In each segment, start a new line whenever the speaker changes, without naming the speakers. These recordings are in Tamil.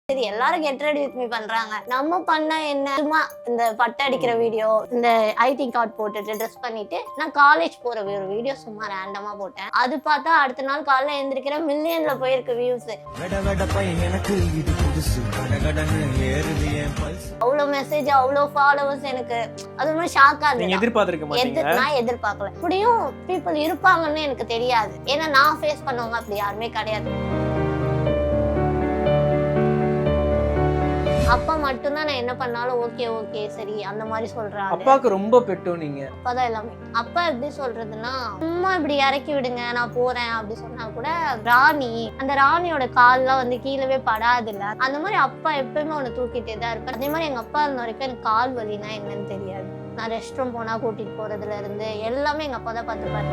சரி எல்லாரும் கெட் ரெடி வித் மீ பண்றாங்க, நம்ம பண்ணா என்ன? சும்மா இந்த பட்டை அடிக்கிற வீடியோ, இந்த ஐடி கார்டு போட்டுட்டு ட்ரெஸ் பண்ணிட்டு நான் காலேஜ் போற ஒரு வீடியோ சும்மா ரேண்டமா போட்டேன். அது பார்த்தா அடுத்த நாள் காலைல எழுந்திருக்கிற மில்லியன்ல போயிருக்கு வியூஸ். அவ்வளவு மெசேஜ், அவ்வளவு ஃபாலோவர்ஸ். எனக்கு அது மாதிரி ஷாக்கா இருந்துச்சு. நான் எதிர்பார்க்கல இப்படியும் பீப்புள் இருப்பாங்கன்னு எனக்கு தெரியாது. ஏன்னா நான் ஃபேஸ் பண்ணவங்க அப்படி யாருமே கிடையாது. அப்பா மட்டும்தான் நான் என்ன பண்ணாலும் ஓகே ஓகே சரி அந்த மாதிரி சொல்றாங்க.
அப்பாவுக்கு ரொம்ப பெட்டும் நீங்க.
அப்பாதான் எல்லாமே. அப்பா எப்படி சொல்றதுன்னா, சும்மா இப்படி இறக்கி விடுங்க நான் போறேன் அப்படி சொன்னா கூட ராணி, அந்த ராணியோட கால்லாம் வந்து கீழவே படாது இல்ல, அந்த மாதிரி அப்பா எப்பயுமே ஒண்ணு தூக்கிட்டே தான் இருப்பேன். அதே மாதிரி எங்க அப்பா இருந்த வரைக்கும் எனக்கு கால் வலினா என்னன்னு தெரியாது. நான் ரெஸ்ட் ரூம் போனா கூட்டிட்டு போறதுல இருந்து எல்லாமே எங்க அப்பா தான் பார்த்துப்பாரு.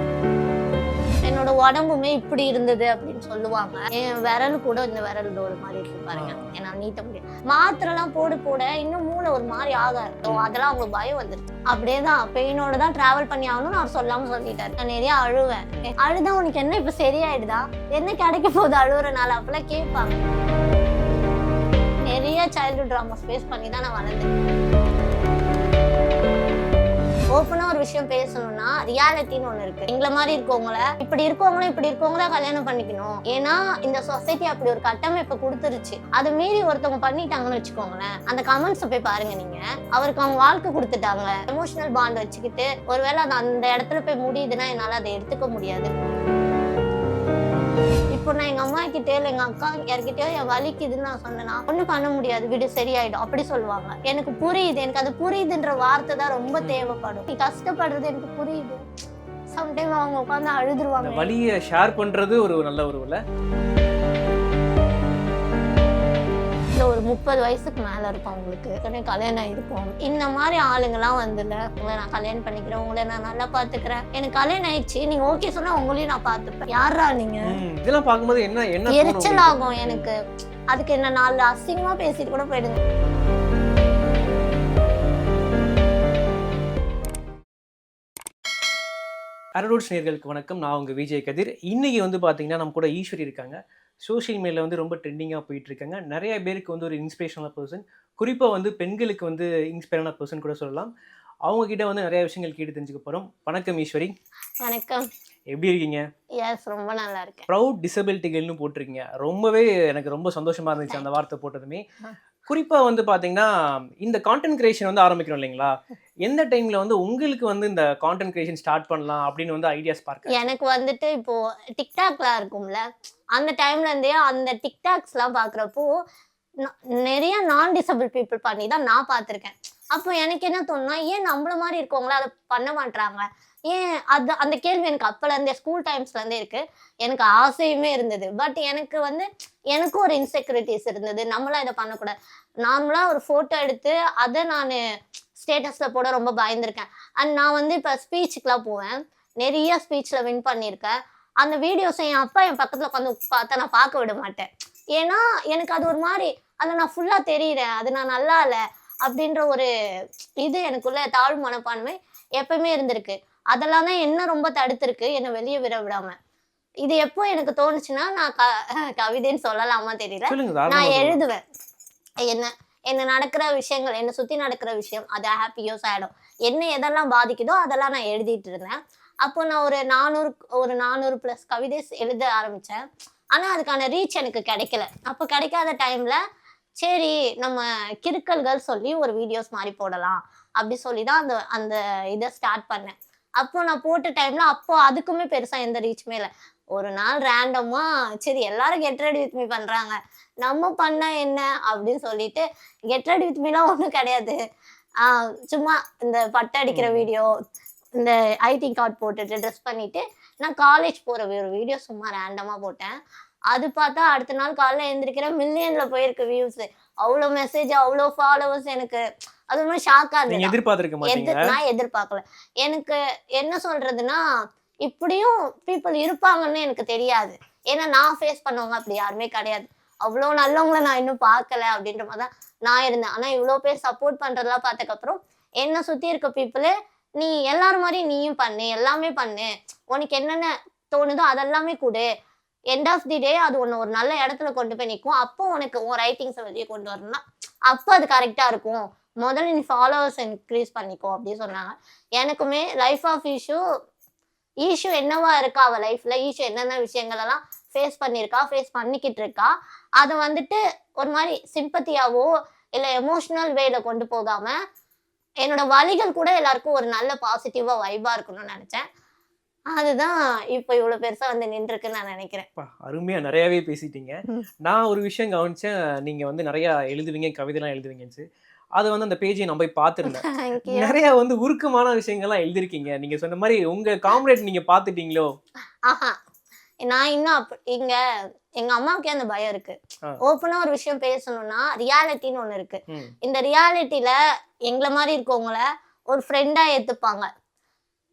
என்னோட உடம்புமே இப்படி இருந்தது அப்படின்னு சொல்லுவாங்க. என் விரல் கூட இந்த விரல் ஒரு மாதிரி இருக்கு பாருங்க, ஏன்னா நீட்ட முடியும். மாத்திரை எல்லாம் போட போட இன்னும் மூளை ஒரு மாதிரி ஆகாது. அதெல்லாம் அவங்களுக்கு பயம் வந்துருச்சு. அப்படியேதான் பெயினோட தான் டிராவல் பண்ணி ஆகணும்னு அவர் சொல்லாம சொல்லிட்டாரு. நான் நிறைய அழுவேன். அழுதான் உனக்கு என்ன இப்ப சரியாயிடுதா, என்ன கிடைக்க போகுது அழுவுறனால அப்பெல்லாம் கேட்பாங்க. நிறைய சைல்ட்ஹுட் ட்ராமாஸ் ஃபேஸ் பண்ணி தான் நான் வளர்ந்தேன். ஓப்பனா ஒரு விஷயம் பேசணும்னா ரியாலிட்டின்னு ஒண்ணு இருக்கு. எங்களை மாதிரி இருக்கவங்கள இப்படி இருக்கவங்கள கல்யாணம் பண்ணிக்கணும். ஏன்னா இந்த சொசைட்டி அப்படி ஒரு கட்டமைப்பு கொடுத்துருச்சு. அதை மீறி ஒருத்தவங்க பண்ணிட்டாங்கன்னு வச்சுக்கோங்களேன், அந்த கமெண்ட்ஸ் போய் பாருங்க நீங்க. அவருக்கு அவங்க வாழ்க்கை கொடுத்துட்டாங்க, எமோஷனல் பாண்ட் வச்சுக்கிட்டு ஒருவேளை அது அந்த இடத்துல போய் முடியுதுன்னா என்னால அதை எடுத்துக்க முடியாது. இப்போ நான் எங்க அம்மா கிட்டே இல்ல எங்க அக்கா யார்கிட்டயோ என் வலிக்குதுன்னு நான் சொன்னேன்னா ஒண்ணும் பண்ண முடியாது, விடு சரியாயிடும் அப்படி சொல்லுவாங்க. எனக்கு புரியுது, எனக்கு அது புரியுதுன்ற வார்த்தை தான் ரொம்ப தேவைப்படும். நீ கஷ்டப்படுறது எனக்கு புரியுது. சம்டைம் அவங்க உட்காந்து அழுதுருவாங்க.
வலியை ஷேர் பண்றது ஒரு நல்ல ஒரு
ஒரு 30 வயசுக்கு மேல இருக்கும் அவங்களுக்கு கல்யாணம் இருக்கும். இந்த மாதிரி ஆளுங்கெல்லாம் வந்துல உங்களை நான் கல்யாணம் பண்ணிக்கிறேன், உங்களை நான் நல்லா பாத்துக்கிறேன், எனக்கு கல்யாணம் ஆயிடுச்சு நீங்க ஓகே சொன்னா உங்களையும் நான் பாத்துப்பேன். யாரா நீங்க?
இதெல்லாம் பார்க்கும்போது என்ன
எரிச்சல் ஆகும் எனக்கு. அதுக்கு என்ன 4 அசிங்கமா பேசிட்டு கூட போயிடுங்க.
அரரோட்ஸ் நேயர்களுக்கு வணக்கம். நான் உங்கள் விஜய் கதிர். இன்றைக்கி வந்து பார்த்தீங்கன்னா நம்ம கூட ஈஸ்வரி இருக்காங்க. சோஷியல் மீடியாவில் வந்து ரொம்ப ட்ரெண்டிங்காக போயிட்டுருக்காங்க. நிறைய பேருக்கு வந்து ஒரு இன்ஸ்பிரேஷனல் பர்சன், குறிப்பாக வந்து பெண்களுக்கு வந்து இன்ஸ்பைரான பர்சன் கூட சொல்லலாம். அவங்கக்கிட்ட வந்து நிறைய விஷயங்கள் கேட்டு தெரிஞ்சுக்க போகிறோம். வணக்கம் ஈஸ்வரி.
வணக்கம்.
எப்படி இருக்கீங்க?
எஸ், ரொம்ப நல்லா இருக்கேன்.
ப்ரௌட் டிசபிலிட்டி கேர்ள்னு போட்டிருக்கீங்க. ரொம்பவே எனக்கு ரொம்ப சந்தோஷமாக இருந்துச்சு அந்த வார்த்தை போட்டதுமே. குறிப்பாக வந்து பார்த்தீங்கன்னா இந்த கான்டென்ட் கிரியேஷன் வந்து ஆரம்பிக்கிறோம் இல்லைங்களா, எந்த டைமில் வந்து உங்களுக்கு வந்து இந்த கான்டென்ட் கிரியேஷன் ஸ்டார்ட் பண்ணலாம் அப்படின்னு வந்து ஐடியாஸ் பார்க்க?
எனக்கு வந்துட்டு இப்போ டிக்டாக்லாம் இருக்கும்ல, அந்த டைம்லேருந்தே அந்த டிக்டாக்ஸ்லாம் பார்க்குறப்போ நிறைய நான் டிசபிள் பீப்புள் பண்ணி தான் நான் பார்த்துருக்கேன். அப்போ எனக்கு என்ன தோணுன்னா, ஏன் நம்மள மாதிரி இருக்கவங்கள அதை பண்ண மாட்டாங்க, ஏன் அது அந்த கேள்வி எனக்கு அப்போலேருந்தே ஸ்கூல் டைம்ஸ்லேருந்தே இருக்குது. எனக்கு ஆசையுமே இருந்தது. பட் எனக்கு வந்து எனக்கும் ஒரு இன்செக்யூரிட்டிஸ் இருந்தது. நம்மளாம் இதை பண்ணக்கூடாது. நார்மலாக ஒரு ஃபோட்டோ எடுத்து அதை நான் ஸ்டேட்டஸில் போட ரொம்ப பயந்துருக்கேன். அண்ட் நான் வந்து இப்போ ஸ்பீச்சுக்கெலாம் போவேன், நிறைய ஸ்பீச்சில் வின் பண்ணியிருக்கேன். அந்த வீடியோஸை என் அப்பா என் பக்கத்தில் உட்காந்து பார்த்தா நான் பார்க்க விட மாட்டேன். ஏன்னா எனக்கு அது ஒரு மாதிரி அதில் நான் ஃபுல்லாக தெரியுறேன், அது நான் நல்லா இல்லை அப்படின்ற ஒரு இது எனக்குள்ள தாழ்வு மனப்பான்மை எப்பவுமே இருந்திருக்கு. அதெல்லாம் தான் என்ன ரொம்ப தடுத்திருக்கு என்னை வெளியே விட விடாம. இது எப்போ எனக்கு தோணுச்சுன்னா, நான் கவிதைன்னு சொல்லலாமா தெரியல, நான் எழுதுவேன். என்ன நடக்கிற விஷயங்கள், என்னை சுற்றி நடக்கிற விஷயம், அது ஹாப்பியோ சேடோ என்ன எதெல்லாம் பாதிக்குதோ அதெல்லாம் நான் எழுதிட்டு இருந்தேன். அப்போ நான் ஒரு 400+ கவிதை எழுத ஆரம்பித்தேன். ஆனால் அதுக்கான ரீச் எனக்கு கிடைக்கல. அப்போ கிடைக்காத டைமில் சரி நம்ம கிறுக்கல்கள் சொல்லி ஒரு வீடியோஸ் மாதிரி போடலாம் அப்படி சொல்லி தான் அந்த இதை ஸ்டார்ட் பண்ணேன். அப்போ நான் போட்ட டைமில் அப்போ அதுக்குமே பெருசாக எந்த ரீச்சுமே இல்லை. ஒரு நாள் ரேண்டமாக சரி எல்லாரும் கெட் ரெடி வித் மீ பண்ணுறாங்க, நம்ம பண்ணால் என்ன அப்படின்னு சொல்லிட்டு கெட் ரெடி வித் மீலாம் ஒன்றும் கிடையாது. சும்மா இந்த பட்டை அடிக்கிற வீடியோ, இந்த ஐடி கார்டு போட்டுட்டு ட்ரெஸ் பண்ணிவிட்டு நான் காலேஜ் போகிற ஒரு வீடியோ சும்மா ரேண்டமாக போட்டேன். அது பார்த்தா அடுத்த நாள் காலைல எழுந்திருக்கிற மில்லியன்ல போயிருக்கு வியூஸ். அவ்வளோ மெசேஜ், அவ்வளோ ஃபாலோவர்ஸ். எனக்கு அது மாதிரி ஷாக்கா இருந்தது. நான் எதிர்பார்க்கல. எனக்கு என்ன சொல்றதுன்னா, இப்படியும் பீப்புள் இருப்பாங்கன்னு எனக்கு தெரியாது. ஏன்னா நான் ஃபேஸ் பண்ணவங்க அப்படி யாருமே கிடையாது. அவ்வளோ நல்லவங்கள நான் இன்னும் பார்க்கல அப்படின்ற மாதிரி தான் நான் இருந்தேன். ஆனால் இவ்வளோ பேர் சப்போர்ட் பண்ணுறதெல்லாம் பார்த்ததுக்கப்புறம் என்னை சுற்றி இருக்க பீப்புளு, நீ எல்லாரும் மாதிரி நீயும் பண்ணு, எல்லாமே பண்ணு, உனக்கு என்னென்ன தோணுதோ அதெல்லாமே கொடு, எண்ட் ஆஃப் தி டே அது ஒன்று ஒரு நல்ல இடத்துல கொண்டு போய் நிற்கும். அப்போ உனக்கு உன் ரைட்டிங்ஸை வெளியே கொண்டு வரணும்னா அப்போ அது கரெக்டாக இருக்கும். முதல்ல நீ ஃபாலோவர்ஸ் இன்க்ரீஸ் பண்ணிக்கோ அப்படின்னு சொன்னாங்க. எனக்குமே லைஃப் ஆஃப் ஈஷு என்னவா இருக்கா அவள் லைஃப்பில், ஈஷு என்னென்ன விஷயங்களெல்லாம் ஃபேஸ் பண்ணியிருக்கா, ஃபேஸ் பண்ணிக்கிட்டு இருக்கா, அதை வந்துட்டு ஒரு மாதிரி சிம்பத்தியாவோ இல்லை எமோஷ்னல் வேல கொண்டு போகாமல் என்னோட வழிகள் கூட எல்லாருக்கும் ஒரு நல்ல பாசிட்டிவாக வைபாக இருக்கணும்னு நினச்சேன். அதுதான் இப்போ இவ்வளோ பெருசாக வந்து நின்றுருக்குன்னு நான் நினைக்கிறேன்.
அருமையாக நிறையாவே பேசிட்டீங்க. நான் ஒரு விஷயம் கவனிச்சேன், நீங்கள் வந்து நிறையா எழுதுவீங்க, கவிதைலாம் எழுதுவீங்கன்னு. அதை வந்து அந்த பேஜை நான் போய் பார்த்துருந்தேன். நிறைய வந்து உருக்கமான விஷயங்கள்லாம் எழுதிருக்கீங்க. நீங்க சொன்ன மாதிரி உங்க காம்ரேட் நீங்க பார்த்துட்டீங்களோ?
ஆஹா, நான் இன்னும் இங்க எங்க அம்மாவுக்கே அந்த பயம் இருக்கு. ஓப்பனா ஒரு விஷயம் பேசணும்னா ரியாலிட்டின்னு ஒண்ணு இருக்கு. இந்த ரியாலிட்டியில எங்களை மாதிரி இருக்கவங்கள ஒரு ஃப்ரெண்டா ஏத்துப்பாங்க,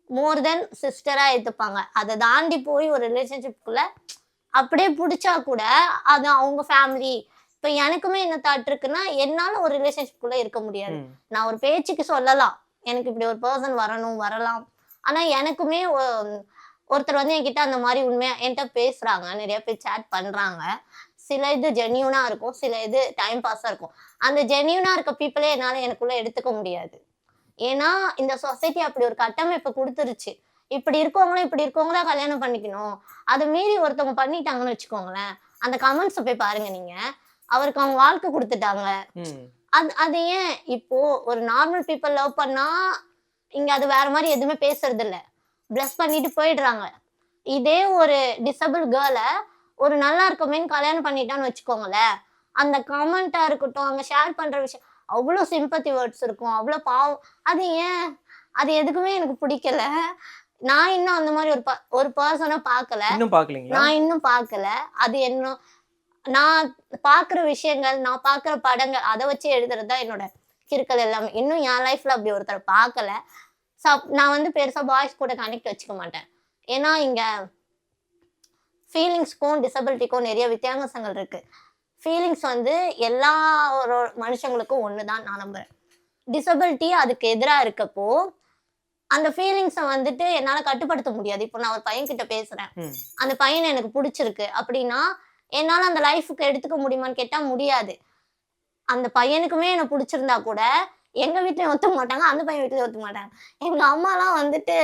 மோர் தென் சிஸ்டரா ஏத்துப்பாங்க. அதை தாண்டி போய் ஒரு ரிலேஷன்ஷிப்குள்ள அப்படியே பிடிச்சா கூட அது அவங்க ஃபேமிலி. இப்போ எனக்குமே என்ன தாட் இருக்குன்னா, என்னால ஒரு ரிலேஷன்ஷிப்குள்ள இருக்க முடியாது. நான் ஒரு பேச்சுக்கு சொல்லலாம், எனக்கு இப்படி ஒரு பர்சன் வரலாம். ஆனா எனக்குமே ஒருத்தர் வந்து என்கிட்ட அந்த மாதிரி உண்மையா என்கிட்ட பேசுறாங்க, நிறைய பேர் சேட் பண்றாங்க. சில இது ஜென்யூனா இருக்கும், சில இது டைம் பாஸா இருக்கும். அந்த ஜென்யூனா இருக்க பீப்புளே என்னால எனக்குள்ள எடுத்துக்க முடியாது. ஏன்னா இந்த சொசைட்டி அப்படி ஒரு கட்டமைப்பு கொடுத்துருச்சு. இப்படி இருக்கவங்களா கல்யாணம் பண்ணிக்கணும். அதை மீறி ஒருத்தவங்க பண்ணிட்டாங்கன்னு வச்சுக்கோங்களேன், அந்த கமெண்ட்ஸை போய் பாருங்க நீங்க, அவருக்கு அவங்க வாழ்க்கை கொடுத்துட்டாங்க. அது ஏன் இப்போ ஒரு நார்மல் பீப்புள் லவ் பண்ணா இங்க அது வேற மாதிரி எதுவுமே பேசுறது இல்ல, பிளஸ் பண்ணிட்டு போயிடுறாங்க. இதே ஒரு டிசபிள் கேர்ளை ஒரு நல்லா இருக்கமேன்னு கல்யாணம் பண்ணிட்டான்னு வச்சுக்கோங்களேன், அந்த கமெண்டா இருக்கட்டும், அங்க ஷேர் பண்ற விஷயம் அவ்வளோ சிம்பத்தி வேர்ட்ஸ் இருக்கும், அவ்வளோ பாவம். அது ஏன்? அது எதுக்குமே எனக்கு பிடிக்கல. நான் இன்னும் அந்த மாதிரி ஒரு பர்சனை பார்க்கல. நான் இன்னும் பார்க்கல. அது என்ன, நான் பார்க்குற விஷயங்கள், நான் பார்க்குற படங்கள், அதை வச்சு எழுதுறது தான் என்னோட கிறுக்கல் எல்லாமே. இன்னும் என் லைஃப்ல அப்படி ஒருத்தரை பார்க்கல. நான் வந்து பெருசா பாய்ஸ் கூட கனெக்ட் வச்சுக்க மாட்டேன். ஏன்னா இங்க ஃபீலிங்ஸ்க்கும் டிசபிலிட்டிக்கும் நிறைய வித்தியாசங்கள் இருக்கு. ஃபீலிங்ஸ் வந்து எல்லா ஒரு மனுஷங்களுக்கும் ஒண்ணுதான் நான் நம்புறேன். டிசபிலிட்டி அதுக்கு எதிராக இருக்கப்போ அந்த ஃபீலிங்ஸை வந்துட்டு என்னால் கட்டுப்படுத்த முடியாது. இப்போ நான் ஒரு பையன்கிட்ட பேசுறேன், அந்த பையனை எனக்கு பிடிச்சிருக்கு அப்படின்னா என்னால் அந்த லைஃபுக்கு எடுத்துக்க முடியுமான்னு கேட்டால் முடியாது. அந்த பையனுக்குமே என்னை பிடிச்சிருந்தா கூட எங்கள் வீட்லையும் ஒத்துக்க மாட்டாங்க, அந்த பையன் வீட்லையும் ஒத்துக்க மாட்டாங்க. எங்கள் அம்மாலாம் வந்துட்டு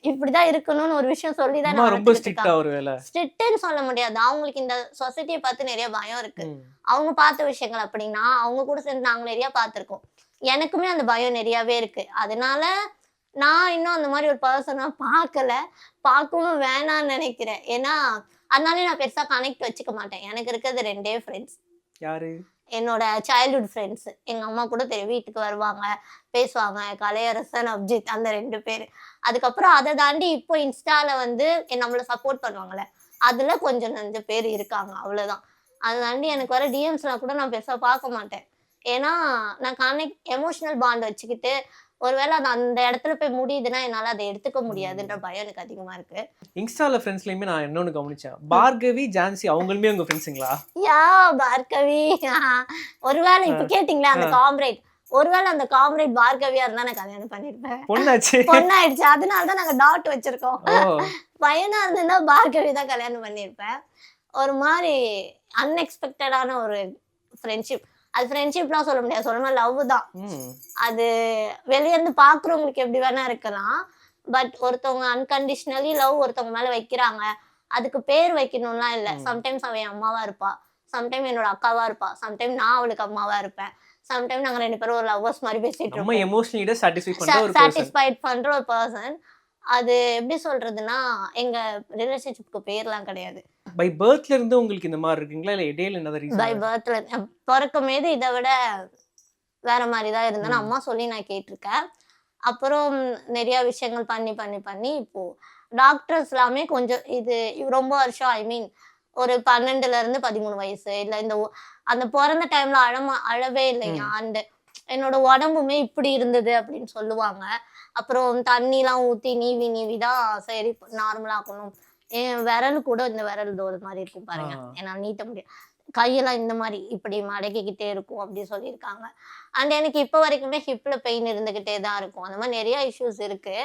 இப்படிதான் இருக்கணும்னு ஒரு விஷயம் சொல்லிதான் ஸ்ட்ரிக்ட்னு சொல்ல முடியாது. அவங்களுக்கு இந்த சொசைட்டியை பார்த்து நிறைய பயம் இருக்கு. அவங்க பார்த்த விஷயங்கள் அப்படின்னா அவங்க கூட சேர்ந்து நாங்க நிறைய பார்த்துருக்கோம். எனக்குமே அந்த பயம் நிறையவே இருக்கு. அதனால நான் இன்னும் அந்த மாதிரி ஒரு பர்சனா பார்க்கல, பார்க்கவும் வேணான்னு நினைக்கிறேன். ஏன்னா அதனாலே நான் பெருசா கனெக்ட் வச்சுக்க மாட்டேன். எனக்கு இருக்கிறது 2 ஃப்ரெண்ட்ஸ்.
யாரு?
என்னோட சைல்ட்ஹுட் ஃப்ரெண்ட்ஸ். எங்க அம்மா கூட தெரியும், வீட்டுக்கு வருவாங்க, பேசுவாங்க, கலையரசன், அப்ஜித், அந்த 2 பேர். அதுக்கப்புறம் அதை தாண்டி இப்போ இன்ஸ்டால வந்து நம்மளை சப்போர்ட் பண்ணுவாங்கல்ல, அதுல கொஞ்சம் 5 பேர் இருக்காங்க, அவ்வளவுதான். அதை தாண்டி எனக்கு வர டிஎம்ஸ்லாம் கூட நான் பெருசா பார்க்க மாட்டேன். ஏன்னா நான் எமோஷனல் பாண்ட் வச்சுக்கிட்டு ஒருவேளை அது அந்த இடத்துல போய் முடியுதுன்னா என்னால அதை எடுத்துக்க முடியாதுன்ற பயம் எனக்கு அதிகமா இருக்கு.
இன்ஸ்டால ஃப்ரெண்ட்ஸ்லயுமே நான் இன்னொன்னு கவனிச்சேன், பார்கவி, ஜான்சி அவங்களுமே உங்க ஃப்ரெண்ட்ஸுங்களா?
யா பார்கவி, ஒருவேளை இப்ப கேட்டீங்களா அந்த காம்ரேட், ஒருவேளை அந்த காம்ரேட் பார்கவியா இருந்தா நான் கல்யாணம் பண்ணிருப்பேன். பொண்ணாயிடுச்சு, அதனாலதான் நாங்க டாட் வச்சிருக்கோம். பையனா இருந்தா பார்கவி தான் கல்யாணம் பண்ணிருப்பேன். ஒரு மாதிரி அன்எக்ஸ்பெக்டடான ஒரு ஃப்ரெண்ட்ஷிப். அது ஃப்ரெண்ட்ஷிப்லாம் சொல்ல முடியாது, சொல்லணும் லவ் தான். அது வெளியே இருந்து பாக்குறவங்களுக்கு எப்படி வேணா இருக்கலாம். பட் ஒருத்தவங்க அன்கண்டிஷனலி லவ் ஒருத்தவங்க மேல வைக்கிறாங்க, அதுக்கு பேர் வைக்கணும்லாம் இல்லை. சம்டைம்ஸ் அவன் என் அம்மாவா இருப்பா, சம்டைம் என்னோட அக்காவா இருப்பா, சம்டைம் நான் அவளுக்கு அம்மாவா இருப்பேன், சம்டைம் நாங்க 2 பேரும் ஒரு லவ்வர்ஸ் மாதிரி பேசிட்டு இருக்கோம், சாட்டிஸ்ஃபைட் பண்ற ஒரு பர்சன். அது எப்படி சொல்றதுன்னா எங்க ரிலேஷன்ஷிப்க்கு பேர்லாம் கிடையாது.
பை பர்த்ல இருந்து உங்களுக்கு இந்த மாதிரி இருக்குங்களா, இல்ல இடையில என்ன ரீசன்?
பை பர்த்ல பிறக்கும்போது இதை விட வேற மாதிரி தான் இருந்தேன்னு அம்மா சொல்லி நான் கேட்டிருக்கேன். அப்புறம் நிறைய விஷயங்கள் பண்ணி பண்ணி பண்ணி இப்போ டாக்டர்ஸ் எல்லாமே கொஞ்சம் இது ரொம்ப வருஷம், ஐ மீன் ஒரு 12ல இருந்து 13 வயசு இல்லை, இந்த அந்த பிறந்த டைம்ல அழவே இல்லையா, அண்ட் என்னோட உடம்புமே இப்படி இருந்தது அப்படின்னு சொல்லுவாங்க. அப்புறம் தண்ணிலாம் ஊற்றி நீவி தான் சரி நார்மலாக்கணும். என் விரல் கூட இந்த விரல் ஒரு மாதிரி இருக்கும் பாருங்க, என்னால் நீட்ட முடியும், கையெல்லாம் இந்த மாதிரி இப்படி மடக்கிக்கிட்டே இருக்கும் அப்படி சொல்லியிருக்காங்க. அண்ட் எனக்கு இப்போ வரைக்குமே ஹிப்ல பெயின் இருந்துகிட்டே தான் இருக்கும். அந்த மாதிரி நிறைய இஷ்யூஸ் இருக்கு.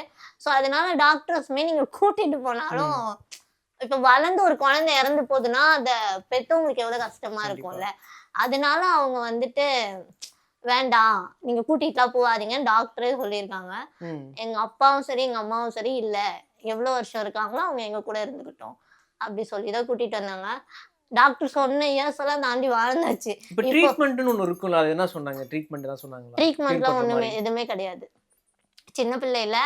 ஸோ அதனால டாக்டர்ஸுமே நீங்க கூட்டிட்டு போனாலும் இப்ப வளர்ந்து ஒரு குழந்தை இறந்து போகுதுன்னா அத பெத்தவங்களுக்கு எவ்வளவு கஷ்டமா
கண்டிப்பா.
இருக்கும்ல. அதனால அவங்க வந்துட்டு வேண்டாம் நீங்க கூட்டிட்டுலாம் போகாதீங்கன்னு டாக்டரே சொல்லியிருக்காங்க.
ம்.
எங்க அப்பாவும் சரி எங்க அம்மாவும் சரி இல்ல எவ்வளவு வருஷம் இருக்காங்களோ அவங்க எங்க கூட இருந்துக்கிட்டோம் அப்படி சொல்லி தான் கூட்டிட்டு வந்தாங்க. டாக்டர் சொன்ன இயர்ஸ் எல்லாம் தாண்டி வாழ்ந்தாச்சு.
இப்ப
இப்போ
ட்ரீட்மெண்ட்ன்னு ஒண்ணு இருக்கும்ல. அது என்ன சொன்னாங்க? ட்ரீட்மெண்ட் எதாவது சொன்னாங்களா? ஃபீல்
ட்ரீட்மெண்ட்லாம்
பண்ற
ஒண்ணுமே
மாரி.
எதுவுமே கிடையாது. சின்ன பிள்ளையில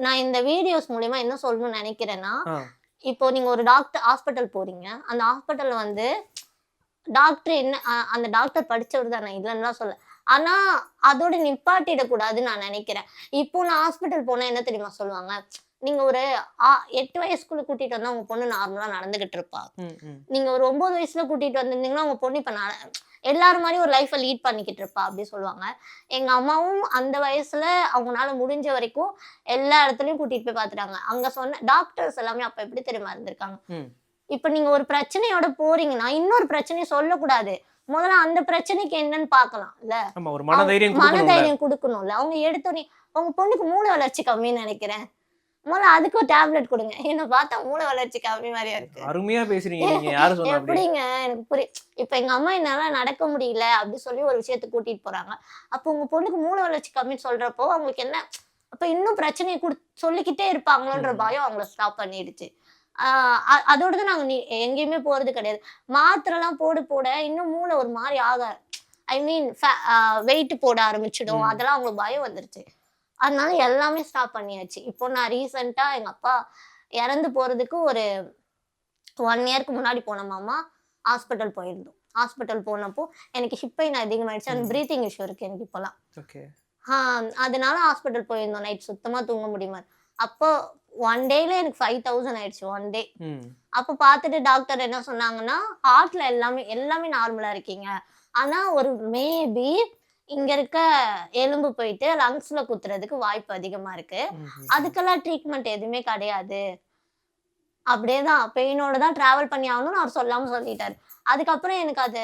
நான் இந்த வீடியோஸ் மூலியமா என்ன சொல்லணும்னு நினைக்கிறேன்னா,
ஆ.
இப்போ நீங்க ஒரு ஹாஸ்பிட்டல் போறீங்க. அந்த ஹாஸ்பிட்டல்ல வந்து டாக்டர் என்ன அந்த டாக்டர் படிச்சவர் தான் நான் இல்லன்னுலாம் சொல்லல. ஆனா, அதோட நிப்பாட்டிடக்கூடாதுன்னு நான் நெனைக்கிறேன். இப்போ நான் ஹாஸ்பிட்டல் போனா என்ன தெரியுமா சொல்லுவாங்க? நீங்க ஒரு 8 வயசுக்குள்ள கூட்டிட்டு வந்தா உங்க பொண்ணு நார்மலா நடந்துகிட்டு இருப்பா.
ம், ம்.
நீங்க ஒரு 9 வயசுல கூட்டிட்டு வந்திருந்தீங்கன்னா, உங்க பொண்ணு இப்ப எல்லாரும் மாரியும் ஒரு லைஃப்ப லீட் பண்ணிக்கிட்டு இருப்பா அப்டி சொல்லுவாங்க. எங்க அம்மாவும் அந்த வயசுல அவங்கனால முடிஞ்ச வரைக்கும் எல்லா இடத்துலயும் கூட்டிட்டு போய் பார்த்துட்டாங்க. அங்க சொன்ன டாக்டர்ஸ் எல்லாமே அப்ப எப்படி தெரியுமா இருந்திருக்காங்க?
ம்.
இப்ப நீங்க ஒரு பிரச்சனையோட போறீங்கன்னா, இன்னொரு பிரச்சனைய சொல்லக்கூடாது. முதல்ல அந்த பிரச்சனைக்கு என்னன்னு பார்க்கலாம்ல.
ஆமா. ஒரு மனதைரியம் குடுக்கணும்ல.
மனதைரியம் குடுக்கணும்ல. அவங்க எடுத்தோனே உங்க பொண்ணுக்கு மூளை வளர்ச்சி கம்மின்னு நெனைக்கிறேன். முதல்ல அதுக்கு ஒரு டேப்லெட் குடுங்க. என்ன பார்த்தா மூளை வளர்ச்சி கம்மி மாரியா இருக்கு.
அருமையா பேசுறீங்க நீங்க. யாரு சொன்னா அப்படி?
எப்படிங்க எனக்கு இப்ப எங்க அம்மா என்னால நடக்க முடியல அப்படி சொல்லி ஒரு விஷயத்துக்கு கூட்டிட்டு போறாங்க. அப்போ உங்க பொண்ணுக்கு மூளை வளர்ச்சி கம்மின்னு சொல்றப்போ அவங்களுக்கு என்ன அப்ப இன்னும் பிரச்சனைய சொல்லிக்கிட்டே இருப்பாங்களோன்ற
ம்.
பயம் அவங்கள ஸ்டாப் பண்ணிடுச்சு. ஆ அதோட தான் நாங்க எங்கேயுமே போறது கிடையாது. மாத்திரைலாம் போட இன்னும் மூளை ஒரு மாரி ஆக ஐ மீன் வெயிட் போட ஆரம்பிச்சுடும்.
ம்.
அதெல்லாம் அவங்களுக்கு பயம் வந்துருச்சு. அதனால எல்லாமே ஸ்டாப் பண்ணியாச்சு. இப்போ நான் ரீசென்ட்டா எங்க அப்பா இறந்து போறதுக்கு ஒரு 1 இயர்க்கு முன்னாடி போனோமாமா, ஹாஸ்பிட்டல் போயிருந்தோம். ஹாஸ்பிட்டல் போனப்போ எனக்கு ஹிப் பெயின் அதிகமாயிடுச்சு. அண்ட்
ம்.
பிரீத்திங் இஷ்யூ இருக்கு எனக்கு இப்போலாம்.
ஓகே.
ஆ அதனால ஹாஸ்பிட்டல் போயிருந்தோம். நைட் சுத்தமா தூங்க முடியுமா. அப்போ 1 டேல எனக்கு 5000 ஆயிடுச்சு 1 டே.
ம்.
அப்போ பார்த்துட்டு டாக்டர் என்ன சொன்னாங்கன்னா, ஹார்ட்ல எல்லாமே நார்மலா இருக்கீங்க. ஆனா ஒரு மேபி இங்க இருக்க எலும்பு போயிட்டு லங்ஸ்ல குத்துறதுக்கு வாய்ப்பு அதிகமா இருக்கு.
ம்ஹ்ம்.
அதுக்கெல்லாம் ட்ரீட்மெண்ட் எதுவுமே கிடையாது. அப்படியே தான் பெயினோட தான் டிராவல் பண்ணி ஆகணும்னு அவர் சொல்லாம சொல்லிட்டாரு. அதுக்கப்புறம் எனக்கு அது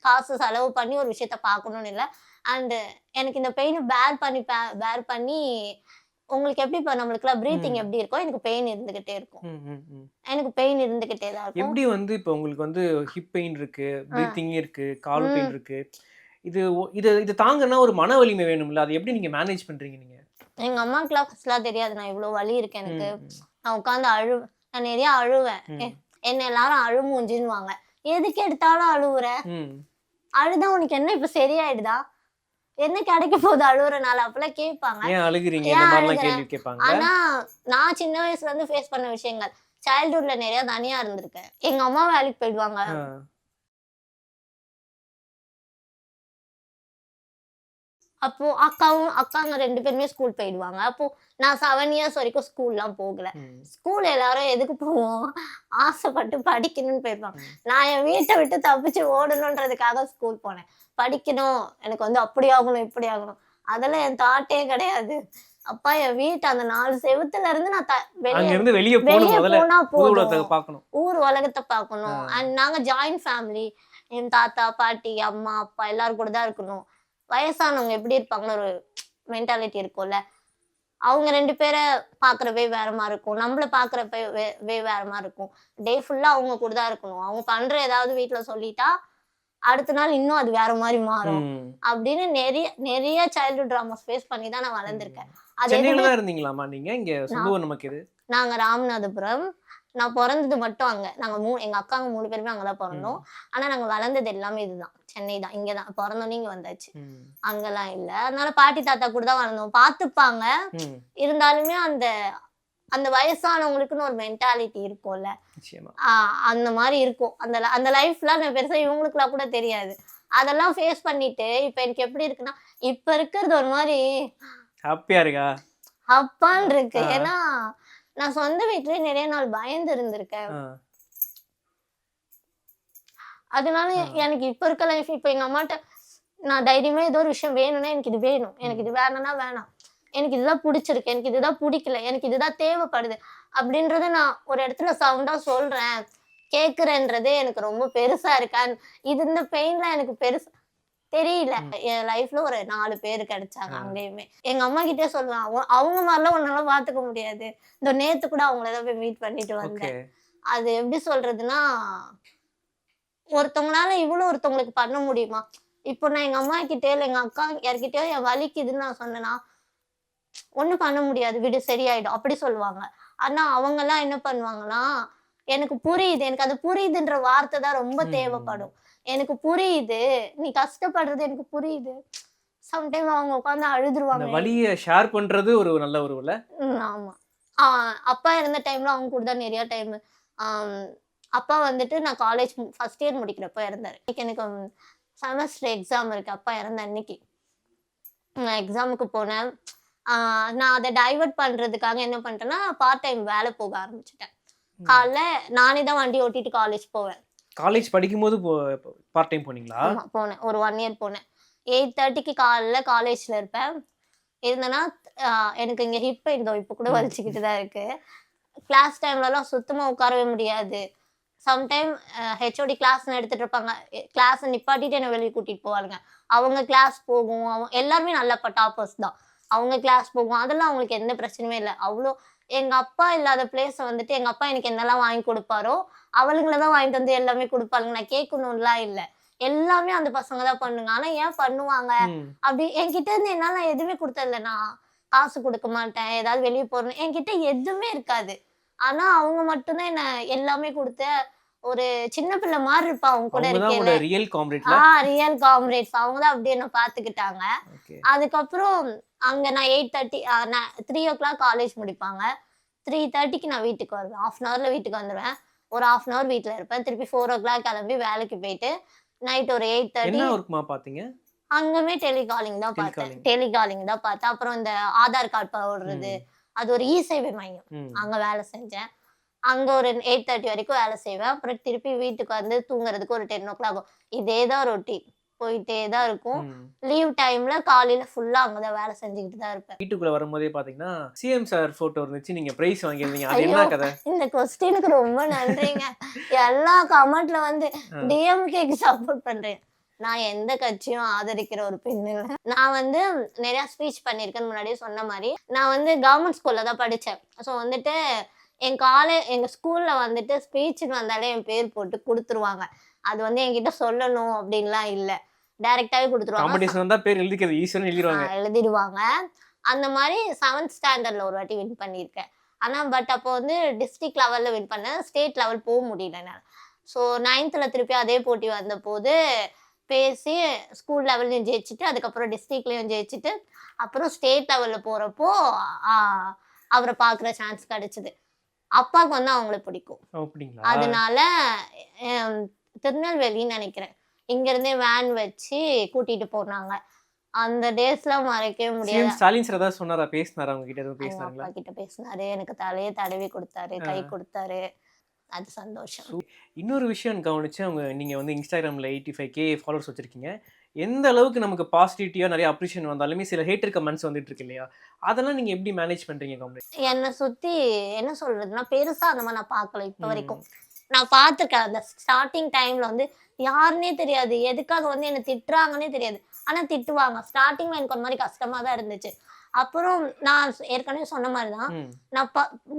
காசு செலவு பண்ணி ஒரு விஷயத்த பார்க்கணும்னு இல்ல. அண்ட் எனக்கு இந்த பெயின பேர் பண்ணி உங்களுக்கு எப்படி இப்ப நம்மளுக்குலாம் பிரீத்திங்
ம்.
எப்படி இருக்கோ, எனக்கு பெயின் இருந்துகிட்டே இருக்கும்.
ம், ம், ம்.
எனக்கு பெயின் இருந்துகிட்டே தான் இருக்கும்.
எப்படி வந்து இப்ப உங்களுக்கு வந்து ஹிப் பெயின் இருக்கு,
ஆ.
பிரீத்திங் இருக்கு, கால் பெயின்
ம்.
இருக்கு. இது தாங்கன்னா ஒரு மன வலிமை வேணும்ல. அத எப்படி நீங்க மேனேஜ் பண்றீங்க நீங்க?
எங்க அம்மாவுக்குலாம் ஃபர்ஸ்ட்லாம் தெரியாது. நான் இவ்ளோ வலி இருக்கு எனக்கு.
ம், ம்,
நான் உட்கார்ந்து நான் நெறைய அழுவேன்.
ம்,
என்ன எல்லாரும் அழுமூஞ்சின்னுவாங்க. எதுக்கு எடுத்தாலும் அழுவுற?
ம்.
அழுதா உனக்கு என்ன இப்ப சரியாயிடுதா? என்ன கிடைக்க போகுது அழுவுறனால? அப்பலாம் கேட்பாங்க.
ஏன் அழுகுறீங்க? இந்த
ஏன்
மாரிலாம்
அழுகுற?
கேள்வி கேட்பாங்கல்ல?
ஆனா, நான் சின்ன வயசுல இருந்து ஃபேஸ் பண்ண விஷயங்கள். சைல்ட்ஹுட்ல நெறைய தனியா இருந்திருக்கேன். எங்க அம்மா வேலைக்கு போயிடுவாங்க.
ஆ.
அப்போ அக்காங்க 2 பேருமே ஸ்கூல் போயிடுவாங்க. அப்போ நான் 7 இயர்ஸ் வரைக்கும் ஸ்கூல்லாம் போகல.
ம்,
ஸ்கூல் எல்லாரும் எதுக்கு போவோம்? ஆசைப்பட்டு படிக்கணும்னு போயிருப்பாங்க.
ம்.
நான் என் வீட்ட விட்டு தப்பிச்சு ஓடணுன்றதுக்காக ஸ்கூல் போனேன். படிக்கணும், எனக்கு வந்து அப்படி ஆகணும், இப்படி ஆகணும். அதெல்லாம் என் தாட்டே கிடையாது. அப்பா என் வீட்டு அந்த 4 செவுத்துல இருந்து நான் வெளிய
அங்கருந்து வெளிய போணும்
வெளிய
முதல்ல.
போனா
புது உலகத்த
போதும்.
பார்க்கணும்.
ஊர் உலகத்த
ஆ.
பார்க்கணும். அண்ட் நாங்க ஜாயிண்ட் ஃபேமிலி. என் தாத்தா, பாட்டி, அம்மா, அப்பா எல்லாரும் கூட தான் இருக்கணும். வயசானவங்க எப்படி இருப்பாங்கன்னு ஒரு மென்டாலிட்டி இருக்கும்ல. அவங்க 2 பேர பார்க்குற வே வேற மாரி இருக்கும். நம்மள பார்க்குற வே வேற மாரி இருக்கும். டே ஃபுல்லா அவங்க கூட தான் இருக்கணும். அவங்க பண்ற ஏதாவது வீட்ல சொல்லிட்டா, அடுத்த நாள் இன்னும் அது வேற மாரி மாறும்.
ம்,
அப்படின்னு நெறைய சைல்ட்ஹுட் ட்ராமாஸ் ஃபேஸ் பண்ணி தான் நான்
ம்.
வளர்ந்துருக்கேன். அது
சென்னையில
எதுவுமே
தான் இருந்தீங்களாம்மா நீங்க? இங்க சொந்த
நான்
ஊர் நமக்கு எது?
நாங்க ராமநாதபுரம். நான் பொறந்தது மட்டும் அங்க. நாங்க எங்க அக்காங்க 3 பேருமே அங்க தான் பொறந்தோம்.
ம்,
ஆனா நாங்க வளர்ந்தது எல்லாமே இதுதான். சென்னை தான். இங்க தான். பொறந்தோனே இங்க வந்தாச்சு.
ம்,
அங்கலாம் இல்ல. அதனால பாட்டி, தாத்தா கூட தான் வளர்ந்தோம். பார்த்துப்பாங்க.
ம்.
இருந்தாலுமே அந்த அந்த வயசானவங்களுக்குன்னு ஒரு மென்டாலிட்டி இருக்கும்ல.
நிச்சயமா.
ஆ அந்த மாரி இருக்கும். அந்த லைஃப்லாம் நான் பெருசா இவங்களுக்குலாம் கூட தெரியாது. அதெல்லாம் ஃபேஸ் பண்ணிட்டு, இப்ப எனக்கு எப்படி இருக்குன்னா, இப்ப இருக்கிறது ஒரு மாரி
ஹாப்பியா இருக்கா?
அப்பான்னு இருக்கு.
ஆ,
ஏன்னா, நான் சொந்த வீட்லயே நெறைய நாள் பயந்து இருந்திருக்கேன்.
ஆ,
அதனால
ஆ.
எனக்கு இப்ப இருக்க லைஃப் இப்ப எங்க அம்மாட்ட நான் தைரியமா ஏதோ ஒரு விஷயம் வேணும்னா, எனக்கு இது வேணும். எனக்கு
ம்,
இது வேணாம்னா வேணாம். எனக்கு இதுதான் புடிச்சிருக்கு. எனக்கு இதுதான் புடிக்கல. எனக்கு இதுதான் தேவைப்படுது. அப்படின்றத நான் ஒரு இடத்துல சவுண்டா சொல்றேன். கேட்கிறேன்றதே எனக்கு ரொம்ப பெருசா இருக்கு. அண்ட் இந்த பெயின்லாம் எனக்கு பெருசு தெரியல. என் லைஃப்ல ஒரு 4 பேர் கிடைச்சாங்க அங்கேயுமே. எங்க அம்மா கிட்டே சொல்லுவேன், அவங்க மாதிரிலாம் உன்னால பார்த்துக்க முடியாது. இந்த நேத்து கூட அவங்கள தான் போய் மீட் பண்ணிட்டு
ஓகே.
வந்தேன். அது எப்படி சொல்றதுன்னா, ஒருத்தவங்களால இவ்வளோ ஒருத்தவங்களுக்கு பண்ண முடியுமா? இப்போ நான் எங்க அம்மா கிட்டயோ, இல்ல எங்க அக்கா யார்கிட்டயோ என் வலிக்குதுன்னு நான் சொன்னேன்னா, ஒண்ணும் பண்ண முடியாது. விடு சரியாயிடும். அப்படி சொல்லுவாங்க. ஆனா அவங்கலாம் என்ன பண்ணுவாங்கன்னா, எனக்கு புரியுது. எனக்கு அது புரியுதுன்ற வார்த்தை தான் ரொம்ப
ம்.
தேவைப்படும். எனக்கு புரியுது. நீ கஷ்டப்படுறது எனக்கு புரியுது. சம்டைம் அவங்க உட்கார்ந்து
அந்த
அழுதுருவாங்க.
வலிய ஷேர் பண்றது ஒரு நல்ல உறவுல.
ஆமா. ஆ அப்பா இருந்த டைம்ல அவங்க கூட தான் நெறைய டைம் ஆம் அப்பா வந்துட்டு நான் காலேஜ் ஃபர்ஸ்ட் இயர் முடிக்கிறப்ப இறந்தாரு. எனக்கு செமஸ்டர் எக்ஸாம் இருக்கு. அப்பா இறந்த அன்னைக்கு. நான் எக்ஸாமுக்கு போனேன். ஆ நான் அத டைவர்ட் பண்றதுக்காக என்ன பண்ணிட்டேன்னா, பார்ட் டைம் வேலை போக ஆரம்பிச்சுட்டேன்.
ம்.
காலைல நானே தான் வண்டி ஓட்டிட்டு காலேஜ் போவேன்.
காலேஜ் படிக்கும்போது பார்ட் டைம் போனீங்களா?
ஆமா போனேன். ஒரு 1 இயர் போனேன். 8:30க்கு காலைல காலேஜ்ல இருப்பேன். இருந்தேன்னா, அ எனக்கு இங்க ஹிப் பெயின் இதோ இப்ப கூட
ம்.
வலிச்சுக்கிட்டு தான் இருக்கு. கிளாஸ் டைம்லலாம் சுத்தமா உட்காரவே முடியாது. சம்டைம் ஹெச்ஓடி கிளாஸ்ன்னு எடுத்துட்டு இருப்பாங்க. கிளாஸ நிப்பாட்டிட்டு என்ன வெளிய கூட்டிட்டு போவாளுங்க. அவங்க கிளாஸ் போகும். எல்லாருமே நல்ல டாப்பர்ஸ் தான். அவங்க கிளாஸ் போகும். அதெல்லாம் அவங்களுக்கு எந்த பிரச்சனையுமே இல்ல. அவ்ளோ எங்க அப்பா இல்லாத பிளேஸ வந்துட்டு எங்க அப்பா எனக்கு என்னலாம் வாங்கி குடுப்பாரோ, அவளுங்கள தான் வாங்கிட்டு வந்து எல்லாமே குடுப்பாளுங்க. நான் கேட்கணும்லாம் இல்ல. எல்லாமே அந்த பசங்க தான் பண்ணுங்க. ஆனா ஏன் பண்ணுவாங்க?
ம்.
அப்படி என்கிட்ட இருந்து என்னால எதுவுமே குடுத்ததில்ல. நான் காசு குடுக்க மாட்டேன். ஏதாவது வெளிய போறேன் என்கிட்ட எதுவுமே இருக்காது. ஆனா அவங்க மட்டும் தான் என்ன எல்லாமே குடுத்து, ஒரு சின்ன பிள்ளை மாரி இருப்பா அவங்க கூட
அவங்க தான்
இருக்கையில.
உங்களோட ரியல் காம்ரேட்ல.
Real comrades. அவங்க தான் அப்படியே என்ன பார்த்துக்கிட்டாங்க.
ஓகே.
அதுக்கப்புறம் அங்க நான் 8:30 நான் 3:00 காலேஜ் முடிப்பாங்க. 3:30க்கு நான் வீட்டுக்கு வருவேன். 1/2 அன் ஹவர்ல வீட்டுக்கு வந்துருவேன். ஒரு 1/2 அன் ஹவர் வீட்ல இருப்பேன். திருப்பி 4:00 கிளம்பி வேலைக்கு போயிட்டு, நைட் ஒரு 8:30
என்ன ஒர்க்மா பார்த்தீங்க?
அங்கமே டெலிகாலிங் தான் பார்த்தேன்.
டெலிகாலிங்.
டெலிகாலிங் தான் பார்த்தேன். அப்புறம் இந்த ஆதார் கார்டு போடுறது,
ம்.
அது ஒரு இ-சேவை மையம்.
ம்.
அங்க வேலை செஞ்சேன். அங்க ஒரு 8:30 வரைக்கும் வேலை செய்வேன். அப்புறம் திருப்பி வீட்டுக்கு வந்து தூங்குறதுக்கு ஒரு 10:00 ஆகும். இதே தான் ரொட்டீன். போயிட்டே தான் இருக்கும்.
ம்.
லீவ் டைம்ல காலையில ஃபுல்லா அங்க தான் வேலை செஞ்சுக்கிட்டு தான் இருப்பேன்.
வீட்டுக்குள்ள வரும்போதே பார்த்தீங்கன்னா, சிஎம் சார் ஃபோட்டோ இருந்துச்சு. நீங்க பிரைஸ் வாங்கியிருந்தீங்க. அது
ஐயோ!
என்ன கதை?
இந்த கொஸ்டினுக்கு ரொம்ப நன்றிங்க. எல்லா கமெண்ட்ல வந்து டிஎம்கேக்கு சப்போர்ட் பண்றேன். நான் எந்த கட்சியும் ஆதரிக்கிற ஒரு பெண் இல்ல. நான் வந்து நெறைய ஸ்பீச் பண்ணியிருக்கேன்னு முன்னாடியே சொன்ன மாரி, நான் வந்து கவர்மெண்ட் ஸ்கூல்ல தான் படிச்சேன். ஸோ வந்துட்டு எங்க ஸ்கூல்ல வந்துட்டு ஸ்பீச்சுன்னு வந்தாலே என் பேர் போட்டு குடுத்துருவாங்க. அது வந்து என்கிட்ட சொல்லணும் அப்படின்லாம் இல்ல. டைரக்ட்டாவே குடுத்துருவாங்க.
காம்படிஷன் வந்தா பேர் எழுதிக்கிறது ஈஸியான்னு எழுதிருவாங்க.
எழுதிடுவாங்க. அந்த மாரி 7த் ஸ்டாண்டர்ட்ல ஒரு வாட்டி வின் பண்ணியிருக்கேன். ஆனா அப்போ வந்து டிஸ்ட்ரிக்ட் லெவல்ல வின் பண்ணேன். ஸ்டேட் லெவல் போ முடியல என்னால. ஸோ 9த்ல திருப்பி அதே போட்டி வந்தபோது பேசி ஸ்கூல் லெவல்லயும் ஜெயிச்சுட்டு, அதுக்கப்புறம் டிஸ்ட்ரிக்ட்லயும் ஜெயிச்சுட்டு, அப்புறம் ஸ்டேட் லெவல்ல போறப்போ அ அவர பார்க்குற சான்ஸ் கிடைச்சது. அப்பாவுக்கு வந்து அவங்கள பிடிக்கும்.
அப்படிங்களா?
அதனால திருநெல்வேலின்னு நெனைக்கிறேன். இங்கருந்தே வேன் வச்சு கூட்டிட்டு போனாங்க. அந்த டேஸ்லாம் மறக்கவே
சிஎம்
முடியாது.
ஸ்டாலின் சார் ஏதாவது சொன்னாரா? பேசினாரா? உங்க கிட்ட எதுவும்
எங்க
பேசினாருங்களா?
அப்பா கிட்ட பேசினாரு. எனக்கு தலைய தடவி குடுத்தாரு,
ஆ.
கை குடுத்தாரு. அது சந்தோஷம்.
இன்னொரு விஷயம் கவனிச்சேன். நீங்க வந்து Instagramல 85K ஃபாலோவர்ஸ் வச்சிருக்கீங்க. எந்த அளவுக்கு நமக்கு பாசிட்டிவிட்டியா நெறைய அப்ரிசியேஷன் வந்தாலுமே சில ஹேட்டர் கமெண்ட்ஸ் வந்துட்டு இருக்கு இல்லையா? அதெல்லாம் நீங்க எப்படி மேனேஜ் பண்றீங்க காம்ரேட்?
என்ன சுத்தி என்ன சொல்றதுன்னா, பெருசா அந்த மாரி நான் பார்க்கல இப்ப
ம்.
வரைக்கும். நான் பார்த்துருக்கேன். அந்த ஸ்டார்ட்டிங் டைம்ல வந்து யாருன்னே தெரியாது. எதுக்காக வந்து என்ன திட்டுறாங்கன்னே தெரியாது. ஆனா திட்டுவாங்க. ஸ்டார்ட்டிங்ல எனக்கு ஒரு மாரி கஷ்டமா தான் இருந்துச்சு. அப்புறம் நான் ஏற்கனவே சொன்ன மாரி தான்.
ம்.
நான்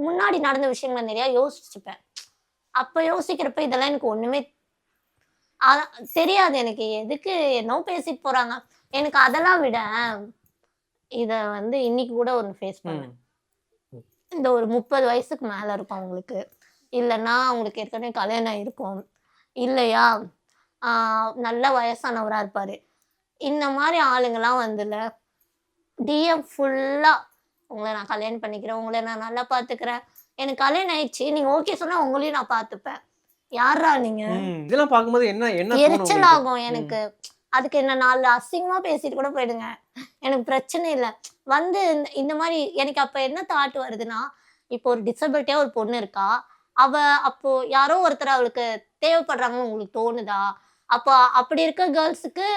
முன்னாடி நடந்த விஷயங்கள நெறைய யோசிச்சுப்பேன். அப்ப யோசிக்கிறப்ப இதெல்லாம் எனக்கு ஒண்ணுமே தெரியாது எனக்கு. எதுக்கு என்னவோ பேசிட்டு போறாங்க. எனக்கு அதெல்லாம் விட, இத வந்து இன்னைக்கு கூட ஒண்ணு ஃபேஸ் பண்ணேன்.
ம்.
இந்த ஒரு 30 வயசுக்கு மேல இருக்கும் அவங்களுக்கு. இல்லன்னா அவங்களுக்கு ஏற்கனவே கல்யாணம் ஆயிருக்கும். இல்லையா, ஆ நல்ல வயசானவரா இருப்பாரு. இந்த மாரி ஆளுங்கலாம் வந்துல டிஎம் ஃபுல்லா உங்கள நான் கல்யாணம் பண்ணிக்கிறேன். உங்கள நான் நல்லா பார்த்துக்கிறேன். எனக்கு கல்யாணம் ஆயிடுச்சு. நீங்க ஓகே சொன்னா உங்களையும் நான் பார்த்துப்பேன். யார்ரா நீங்க?
இதெல்லாம் பார்க்கும்போது என்ன என்ன தோணும்
எரிச்சல்
உங்களுக்கு?
ஆகும் எனக்கு. அதுக்கு என்ன 4 அசிங்கமா பேசிட்டு கூட போயிடுங்க. எனக்கு பிரச்சனை இல்ல. வந்து இந்த மாரி எனக்கு அப்ப என்ன தாட் வருதுன்னா, இப்போ ஒரு டிசபிலிட்டியா ஒரு பொண்ணு இருக்கா. அவ அப்போ யாரோ ஒருத்தர் அவளுக்கு தேவைப்படுறாங்கன்னு உங்களுக்கு தோணுதா? அப்போ அப்படி இருக்க கேர்ள்ஸுக்கு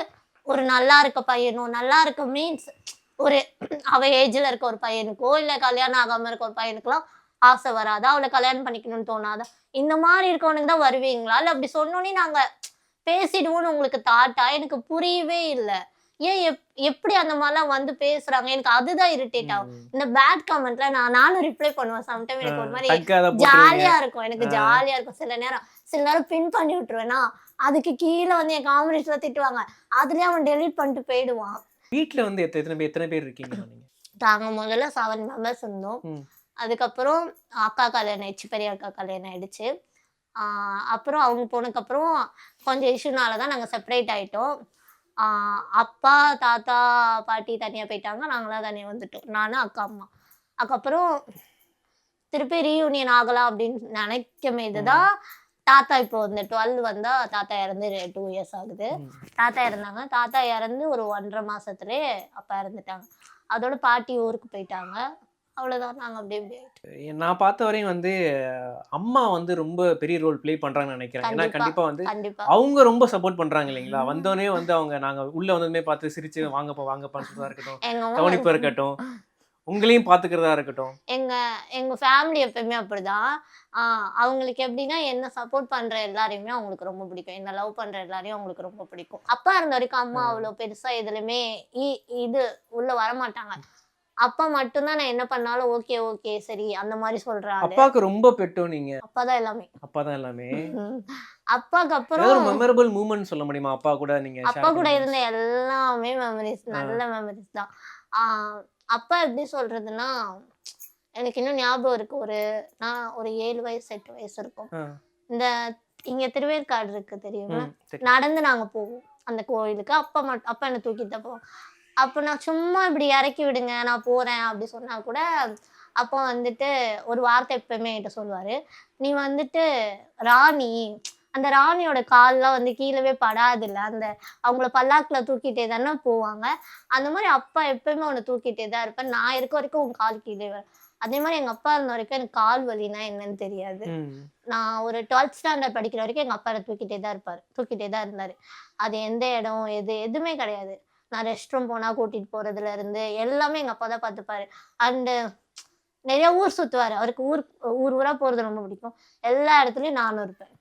ஒரு நல்லா இருக்க பையனோ, நல்லா இருக்க மீன்ஸ் ஒரு அவ ஏஜ்ல இருக்க ஒரு பையனுக்கோ, இல்ல கல்யாணம் ஆகாம இருக்க ஒரு பையனுக்குலாம் ஆசை வராதா? அவள கல்யாணம் பண்ணிக்கணும்னு தோணாதா? இந்த மாரி இருக்கவனுக்கு தான் வருவீங்களா? இல்ல அப்படி சொன்னோனே நாங்க பேசிடுவோம்னு உங்களுக்கு தாட்டா எனக்கு புரியவே இல்லை. ஏன் எப்படி அந்த மாதிரிலாம் வந்து பேசுறாங்க எனக்கு அதுதான் இரிட்டேட் ஆகும். இந்த பேட் கமெண்ட்ல நானும் ரிப்ளை பண்ணுவேன். சம்டைம் எனக்கு ஒரு மாதிரி ஜாலியா இருக்கும். எனக்கு ஜாலியா இருக்கும். சில நேரம் பின் பண்ணி விட்டுருவேன்னா அதுக்கு கீழே வந்து என் காமெடிஸ்ல திட்டுவாங்க. அதுலயே அவன் டெலீட் பண்ணிட்டு போயிடுவான்.
வீட்டுல வந்து எத்தனை பேர் இருக்கீங்க நீங்க?
நாங்க முதல்ல 7 மெம்பர்ஸ் இருந்தோம். அதுக்கப்புறம் அக்கா கல்யாணம் ஆயிடுச்சு. பெரிய அக்கா கல்யாணம் ஆயிடுச்சு. அப்புறம் அவங்க போனதுக்கப்புறம் கொஞ்சம் இஷ்யூனால தான் நாங்கள் செப்பரேட் ஆயிட்டோம். அப்பா தாத்தா பாட்டி தனியாக போயிட்டாங்க. நாங்களாம் தனியாக வந்துட்டோம். நான் அக்கா அம்மா. அதுக்கப்புறம் திருப்பி ரீயூனியன் ஆகலாம் அப்படின்னு நினைக்கும் இதுதான் தாத்தா இப்போ வந்து 12 வந்தா தாத்தா இறந்து 2 இயர்ஸ் ஆகுது. தாத்தா இறந்தாங்க. தாத்தா இறந்து ஒரு 1.5 மாசத்துலேயே அப்பா இறந்துட்டாங்க. அதோட பாட்டி ஊருக்கு போயிட்டாங்க. அவ்வளோதான். நாங்கள் அப்படி இப்படி ஆயிட்டோம்.
நான் பார்த்த வரையும் வந்து அம்மா வந்து ரொம்ப பெரிய ரோல் ப்ளே பண்றாங்கன்னு நினைக்கிறேன். ஏன்னா கண்டிப்பா வந்து அவங்க ரொம்ப சப்போர்ட் பண்றாங்க இல்லைங்களா? வந்தோடனே வந்து அவங்க நாங்க உள்ள வந்ததுமே பார்த்து சிரிச்சு வாங்கப்பான்னு சொல்றதா இருக்கட்டும், கவனிப்பா இருக்கட்டும், உங்களையும் பாத்துக்கிறதா இருக்கட்டும்.
எங்க ஃபேமிலி எப்பவுமே அப்படிதான். அவங்களுக்கு எப்படின்னா என்ன சப்போர்ட் பண்ற எல்லாரையுமே அவங்களுக்கு ரொம்ப பிடிக்கும். என்ன லவ் பண்ற எல்லாரையும் அவங்களுக்கு ரொம்ப பிடிக்கும். அப்பா இருந்த வரைக்கும் அம்மா அவ்வளோ பெருசா எதுலையுமே இது உள்ள வரமாட்டாங்க. அப்பா மட்டும்தான் நான் என்ன பண்ணாலும் ஓகே ஓகே சரி அந்த மாதிரி சொல்றாங்க.
அப்பாவுக்கு ரொம்ப பெட்டும் நீங்க?
அப்பாதான் எல்லாமே.
அப்பாதான் எல்லாமே.
அப்பாக்கு அப்புறம்
ஒரு மெமரபிள் மூமெண்ட் சொல்ல முடியுமா அப்பா கூட நீங்க?
அப்பா கூட இருந்த எல்லாமே மெமரிஸ், நல்ல மெமரிஸ் தான். அப்பா எப்படி சொல்றதுன்னா எனக்கு இன்னும் ஞாபகம் இருக்கு. நான் ஒரு 7 வயசு 8 வயசு இருக்கும். இந்த இங்க திருவேற்காடு இருக்கு தெரியுமா? நடந்து நாங்க போவோம் அந்த கோயிலுக்கு. அப்பா என்ன தூக்கிட்டு தான் போவோம். அப்போ நான் சும்மா இப்படி இறக்கி விடுங்க நான் போறேன் அப்படி சொன்னா கூட அப்போ வந்துட்டு ஒரு வார்த்தை எப்பவுமே என்கிட்ட சொல்லுவாரு. நீ வந்துட்டு ராணி, அந்த ராணியோட கால்லாம் வந்து கீழவே படாதுல்ல, அவங்கள பல்லாக்குல தூக்கிட்டே தானே போவாங்க. அந்த மாதிரி அப்பா எப்பவுமே உன்னை தூக்கிட்டே தான் இருப்பேன். நான் இருக்க வரைக்கும் உன் கால் கீழே வரும். அதே மாதிரி எங்க அப்பா இருந்த வரைக்கும் எனக்கு கால் வலினா என்னன்னு தெரியாது. நான் ஒரு 12th ஸ்டாண்டர்ட் படிக்கிற வரைக்கும் எங்க அப்பா தூக்கிட்டே தான் இருந்தாரு. அது எந்த இடம் எதுவுமே கிடையாது. நான் ரெஸ்ட் ரூம் போனா கூட்டிட்டு போறதுல இருந்து எல்லாமே எங்க அப்பா தான் பார்த்துப்பாரு. அண்டு நிறைய ஊர் சுத்துவாரு. அவருக்கு ஊரா போறது ரொம்ப பிடிக்கும். எல்லா இடத்துலயும் நானும் இருப்பேன்.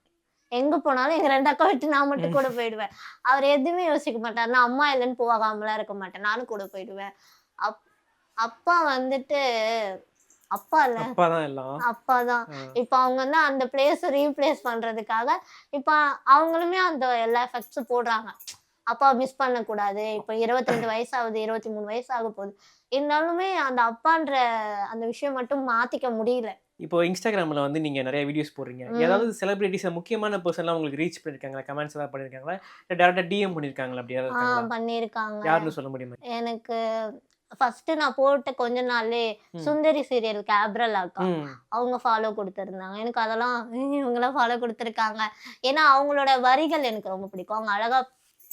எங்க போனாலும் எங்க 2 அக்கா விட்டு நான் மட்டும் கூட போயிடுவேன். அவர் எதுவுமே யோசிக்க மாட்டார். நான் அம்மா இல்லைன்னு போகாமலாம் இருக்க மாட்டேன். நானும் கூட போயிடுவேன். அப்பா வந்துட்டு அப்பா இல்ல, அப்பாதான். இப்ப அவங்க வந்து அந்த பிளேஸ் ரீப்ளேஸ் பண்றதுக்காக இப்ப அவங்களுமே அந்த எல்லா எஃபெக்ட்ஸும் போடுறாங்க. அப்பா மிஸ் பண்ணக்கூடாது. இப்போ 22 வயசாகுது, 23 வயசு ஆக போகுது. இருந்தாலுமே அந்த அப்பான்ற அந்த விஷயம் மட்டும் மாத்திக்க முடியல.
இப்போ இன்ஸ்டாகிராம்ல வந்து நீங்க நிறைய வீடியோஸ் போடுறீங்க. ஏதாவது செலிபிரிட்டிஸ் முக்கியமான பர்சன்லாம் உங்களுக்கு ரீச் பண்ணிருக்காங்களா? கமெண்ட்ஸ் ஏதாவது பண்ணிருக்காங்களா? இல்ல டைரக்டா டிஎம் பண்ணிருக்காங்களா? அப்படி யாராவது இருக்காங்களா?
பண்ணிருக்காங்க.
யாருன்னு சொல்ல முடியுமா?
எனக்கு ஃபர்ஸ்ட் நான் போட்ட கொஞ்ச நாள்லே சுந்தரி சீரியல் கேப்ரல் அக்கா அவங்க ஃபாலோ கொடுத்துருந்தாங்க. எனக்கு அதெல்லாம் இவங்கெல்லாம் ஃபாலோ கொடுத்துருக்காங்க. ஏன்னா அவங்களோட வரிகள் எனக்கு ரொம்ப பிடிக்கும். அவங்க அழகா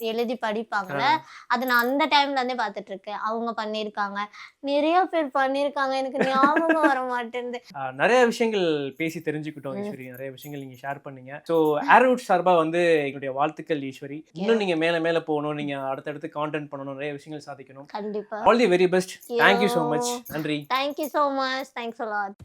எழுதி படிப்பாங்கல்ல, அது நான் அந்த டைம்ல இருந்தே பார்த்துட்டு இருக்கேன். அவங்க பண்ணியிருக்காங்க, நிறைய பேர் பண்ணியிருக்காங்க. எனக்கு ஞாபகம் வர மாட்டேங்குது.
நிறைய விஷயங்கள் பேசி தெரிஞ்சுக்கிட்டோம் ஈஸ்வரி. நிறைய விஷயங்கள் நீங்க ஷேர் பண்ணீங்க. ஸோ ஏர்வுட் சார்பா வந்து எங்களுடைய வாழ்த்துக்கள் ஈஸ்வரி. இன்னும் நீங்க மேல போகணும், நீங்க அடுத்தடுத்து கான்டென்ட் பண்ணணும், நிறைய விஷயங்கள் சாதிக்கணும்.
கண்டிப்பா.
All the very best. Thank you so much. நன்றி.
Thank you so much. Thanks a lot.